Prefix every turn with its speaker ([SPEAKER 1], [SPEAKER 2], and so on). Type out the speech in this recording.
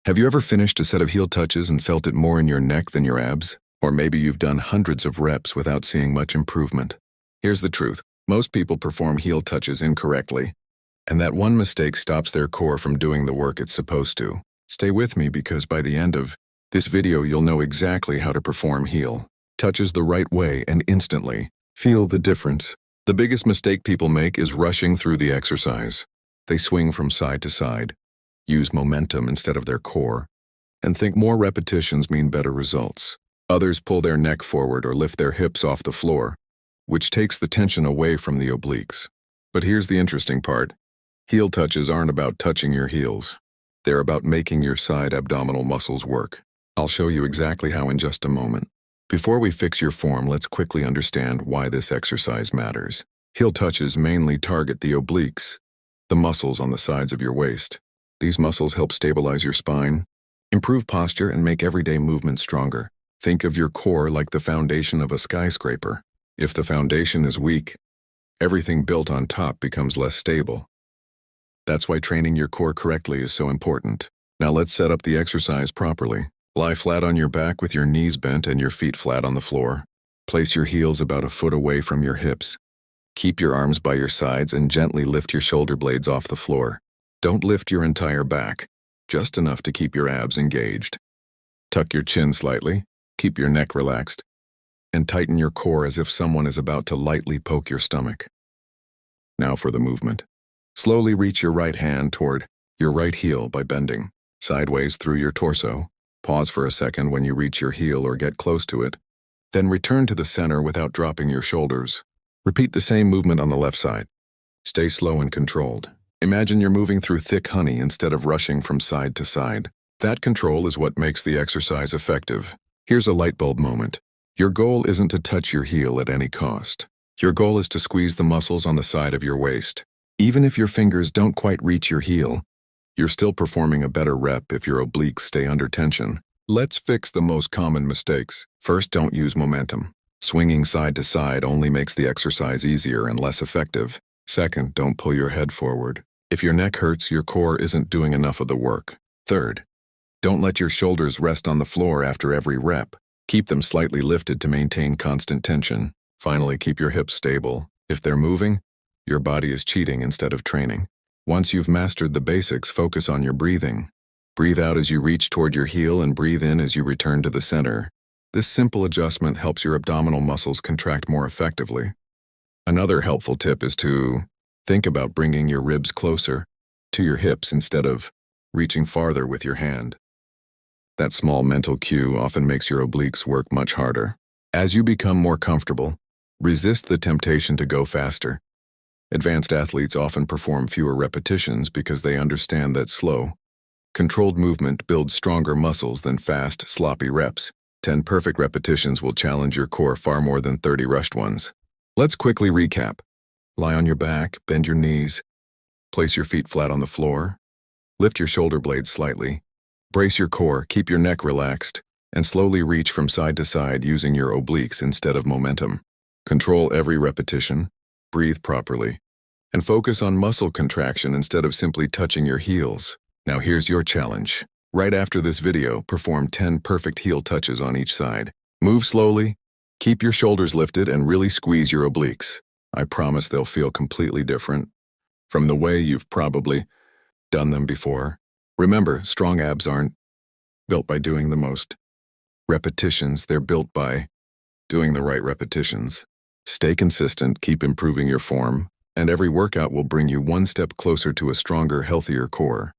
[SPEAKER 1] Have you ever finished a set of heel touches and felt it more in your neck than your abs? Or maybe you've done hundreds of reps without seeing much improvement. Here's the truth. Most people perform heel touches incorrectly, and that one mistake stops their core from doing the work it's supposed to. Stay with me because by the end of this video you'll know exactly how to perform heel touches the right way and instantly feel the difference. The biggest mistake people make is rushing through the exercise. They swing from side to side, use momentum instead of their core, and think more repetitions mean better results. Others pull their neck forward or lift their hips off the floor, which takes the tension away from the obliques. But here's the interesting part. Heel touches aren't about touching your heels. They're about making your side abdominal muscles work. I'll show you exactly how in just a moment. Before we fix your form, let's quickly understand why this exercise matters. Heel touches mainly target the obliques, the muscles on the sides of your waist. These muscles help stabilize your spine, improve posture, and make everyday movement stronger. Think of your core like the foundation of a skyscraper. If the foundation is weak, everything built on top becomes less stable. That's why training your core correctly is so important. Now let's set up the exercise properly. Lie flat on your back with your knees bent and your feet flat on the floor. Place your heels about a foot away from your hips. Keep your arms by your sides and gently lift your shoulder blades off the floor. Don't lift your entire back, just enough to keep your abs engaged. Tuck your chin slightly, keep your neck relaxed, and tighten your core as if someone is about to lightly poke your stomach. Now for the movement. Slowly reach your right hand toward your right heel by bending sideways through your torso. Pause for a second when you reach your heel or get close to it. Then return to the center without dropping your shoulders. Repeat the same movement on the left side. Stay slow and controlled. Imagine you're moving through thick honey instead of rushing from side to side. That control is what makes the exercise effective. Here's a light bulb moment. Your goal isn't to touch your heel at any cost. Your goal is to squeeze the muscles on the side of your waist. Even if your fingers don't quite reach your heel, you're still performing a better rep if your obliques stay under tension. Let's fix the most common mistakes. First, don't use momentum. Swinging side to side only makes the exercise easier and less effective. Second, don't pull your head forward. If your neck hurts, your core isn't doing enough of the work. Third, don't let your shoulders rest on the floor after every rep. Keep them slightly lifted to maintain constant tension. Finally, keep your hips stable. If they're moving, your body is cheating instead of training. Once you've mastered the basics, focus on your breathing. Breathe out as you reach toward your heel and breathe in as you return to the center. This simple adjustment helps your abdominal muscles contract more effectively. Another helpful tip is to think about bringing your ribs closer to your hips instead of reaching farther with your hand. That small mental cue often makes your obliques work much harder. As you become more comfortable, resist the temptation to go faster. Advanced athletes often perform fewer repetitions because they understand that slow, controlled movement builds stronger muscles than fast, sloppy reps. 10 perfect repetitions will challenge your core far more than 30 rushed ones. Let's quickly recap. Lie on your back, bend your knees, place your feet flat on the floor, lift your shoulder blades slightly, brace your core, keep your neck relaxed, and slowly reach from side to side using your obliques instead of momentum. Control every repetition, breathe properly, and focus on muscle contraction instead of simply touching your heels. Now here's your challenge. Right after this video, perform 10 perfect heel touches on each side. Move slowly, keep your shoulders lifted, and really squeeze your obliques. I promise they'll feel completely different from the way you've probably done them before. Remember, strong abs aren't built by doing the most repetitions. They're built by doing the right repetitions. Stay consistent, keep improving your form, and every workout will bring you one step closer to a stronger, healthier core.